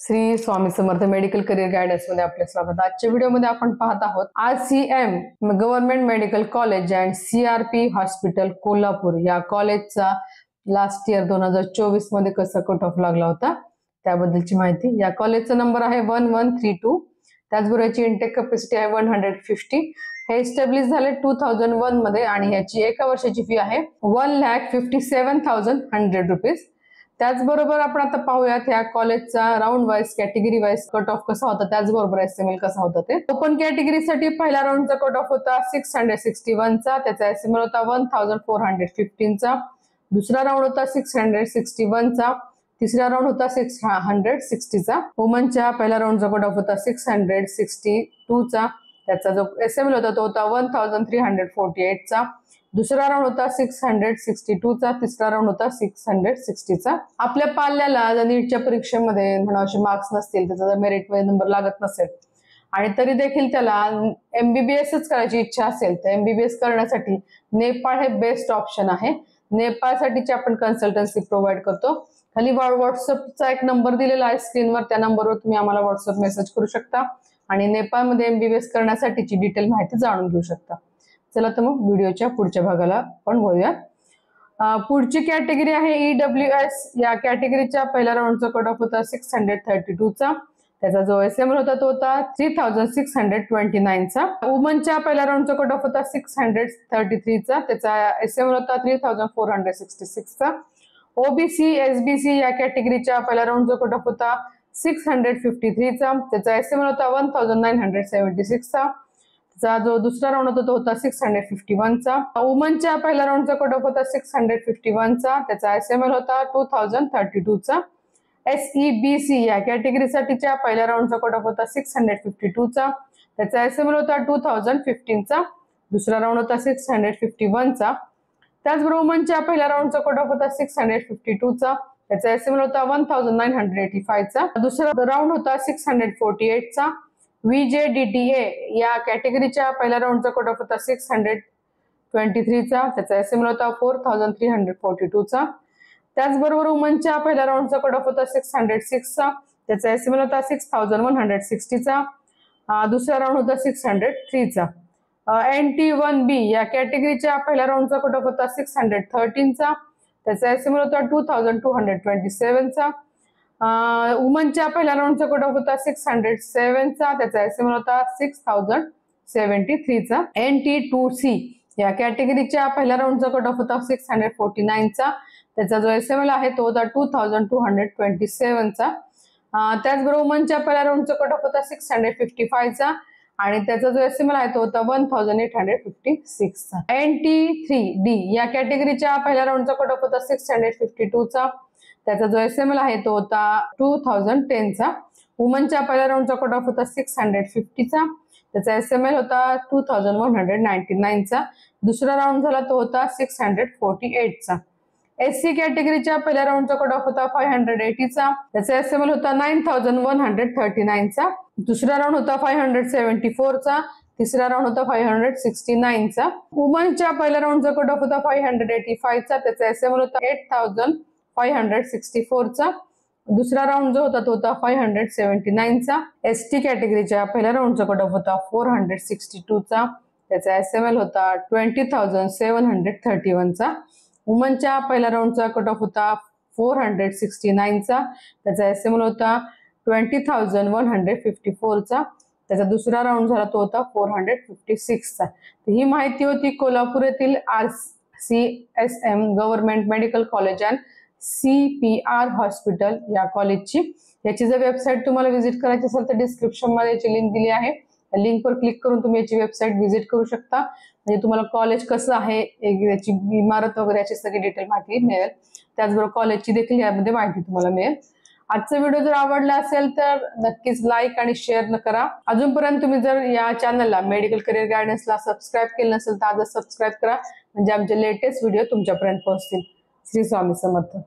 Shri Swami Samarth medical career guidance मध्ये आपले स्वागत। आजच्या व्हिडिओमध्ये आपण पाहत आहोत RCM government medical college and CRP hospital Kolhapur या कॉलेजचा लास्ट इयर 2024 मध्ये कसा कट ऑफ लागला होता त्याबद्दलची माहिती। या कॉलेजचा नंबर आहे 1132, त्याचबरोबर याची इंटेक कॅपॅसिटी आहे 150। हे एस्टॅब्लिश झाले 2001 मध्ये आणि याची एका वर्षाची फी आहे 1,57,100 रुपीज। त्याचबरोबर आपण आता पाहूयात या कॉलेजचा round wise category wise cut off कसा होता, त्याचबरोबर एसएमएल कसा होता ते। ओपन कॅटेगरीसाठी पहिला राऊंडचा कट ऑफ होता 661 चा, त्याचा एसएमएल होता 1415 चा। दुसरा राऊंड होता 661 चा, तिसरा राऊंड होता 660 चा। वुमनच्या पहिला राऊंडचा कट ऑफ होता 662 चा, त्याचा जो एसएमएल होता तो होता 1348 चा। दुसरा राऊंड होता 662 चा, तिसरा राऊंड होता 660 चा। आपल्या पाल्याला जर नीटच्या परीक्षेमध्ये म्हणावशे मार्क्स नसतील, त्याचा जर मेरिट मध्ये नंबर लागत नसेल आणि तरी देखील त्याला MBBSच करायची इच्छा असेल तर MBBS करण्यासाठी नेपाळ हे बेस्ट ऑप्शन आहे। नेपाळसाठीची आपण कन्सल्टन्सी प्रोव्हाइड करतो। खाली व्हॉट्सअपचा एक नंबर दिलेला आहे स्क्रीनवर, त्या नंबरवर तुम्ही आम्हाला व्हॉट्सअप मेसेज करू शकता आणि नेपाळमध्ये MBBS करण्यासाठीची डिटेल माहिती जाणून घेऊ शकता। चला तर मग व्हिडिओच्या पुढच्या भागाला आपण वळूया। पुढची कॅटेगरी आहे EWS। या कॅटेगरीच्या पहिल्या राऊंडचा कट ऑफ होता 632 चा, त्याचा जो एसएमएल होता तो होता 3629 चा। वुमनच्या पहिल्या राऊंडचा कट ऑफ होता 633 चा, त्याचा एसएमएल होता 3466 चा। OBC SBC या कॅटेगरीच्या पहिल्या राऊंडचा कट ऑफ होता 653 चा, त्याचा एसएमएल होता 1976 चा। जो दुसरा राऊंड होता तो होता 651 चा। वुमनच्या पहिल्या राऊंडचा कट ऑफ होता 651 चा, त्याचा एसएमएल होता 2032 चा। SEBC या कॅटेगरीसाठीच्या पहिल्या राऊंडचा कट ऑफ होता 652 चा, त्याचा एसएमएल होता 2015 चा। दुसरा राऊंड होता 651 चा। त्याचबरोबर वुमनच्या पहिल्या राऊंडचा कट ऑफ होता 652 चा, त्याचा एसएमएल होता 1985 चा। दुसरा राऊंड होता 648 चा। VJDTA या कॅटेगरीच्या पहिल्या राऊंडचा कट ऑफ होता 623 चा, त्याचा एसएमएल होता 4342 चा। त्याचबरोबर वुमनच्या पहिल्या राऊंडचा कट ऑफ होता 606 चा, त्याचा एसएमएल होता 6160 चा। दुसरा राऊंड होता 603 चा। NT1B या कॅटेगरीच्या पहिल्या राऊंडचा कट ऑफ होता 613 चा, त्याचा एसएमएल होता 2227 चा। वुमनच्या पहिल्या राऊंडचा कट ऑफ होता 607 चा, त्याचा एसएमएल होता 6073 चा। NT2C या कॅटेगरीच्या पहिल्या राऊंडचा कट ऑफ होता 649 चा, त्याचा जो एसएमएल आहे तो होता 2227 चा। त्याचबरोबर वुमनच्या पहिल्या राऊंडचा कट ऑफ होता 655 चा आणि त्याचा जो एसएमएल आहे तो होता 1856 चा। NT3D या कॅटेगरीच्या पहिल्या राऊंडचा कट ऑफ होता 652 चा, त्याचा जो एसएमएल आहे तो होता 2010 चा। वुमनच्या पहिल्या राऊंडचा कट ऑफ होता 650 चा, त्याचा एसएमएल होता 2199 चा। दुसरा राऊंड झाला तो होता 648 चा। SC कॅटेगरीच्या पहिल्या राऊंडचा कट ऑफ होता 580 चा, त्याचा एसएमएल होता 9139 चा। दुसरा राऊंड होता 574 चा, तिसरा राऊंड होता 569 चा। वुमनच्या पहिल्या राऊंडचा कट ऑफ होता 585 चा, त्याचा एसएमएल होता 8564 चा। दुसरा राऊंड जो होता तो होता 579 चा। ST कॅटेगरीच्या पहिल्या राऊंडचा कट ऑफ होता 462 चा, त्याचा एसएमएल होता 20731 चा। वुमनच्या पहिल्या राऊंडचा कट ऑफ होता 469 चा, त्याचा एसएमएल होता 20154 चा। त्याचा दुसरा राऊंड झाला तो होता 456 चा। ही माहिती होती कोल्हापूर येथील RCSM government medical college and CPR hospital या कॉलेजची। याची जर वेबसाईट तुम्हाला व्हिजिट करायची असेल तर डिस्क्रिप्शन मध्ये याची लिंक दिली आहे, लिंकवर क्लिक करून तुम्ही याची वेबसाईट व्हिजिट करू शकता। म्हणजे तुम्हाला कॉलेज कसं आहे, याची इमारत वगैरे याची सगळी डिटेल माहिती मिळेल। त्याचबरोबर कॉलेजची देखील यामध्ये माहिती तुम्हाला मिळेल। आजचा व्हिडिओ जर आवडला असेल तर नक्कीच लाईक आणि शेअर करा। अजूनपर्यंत तुम्ही जर या चॅनलला मेडिकल करियर गायडन्सला सबस्क्राईब केलं नसेल तर आजच सबस्क्राईब करा, म्हणजे आमचे लेटेस्ट व्हिडिओ तुमच्यापर्यंत पोहोचतील। श्री स्वामी समर्थ।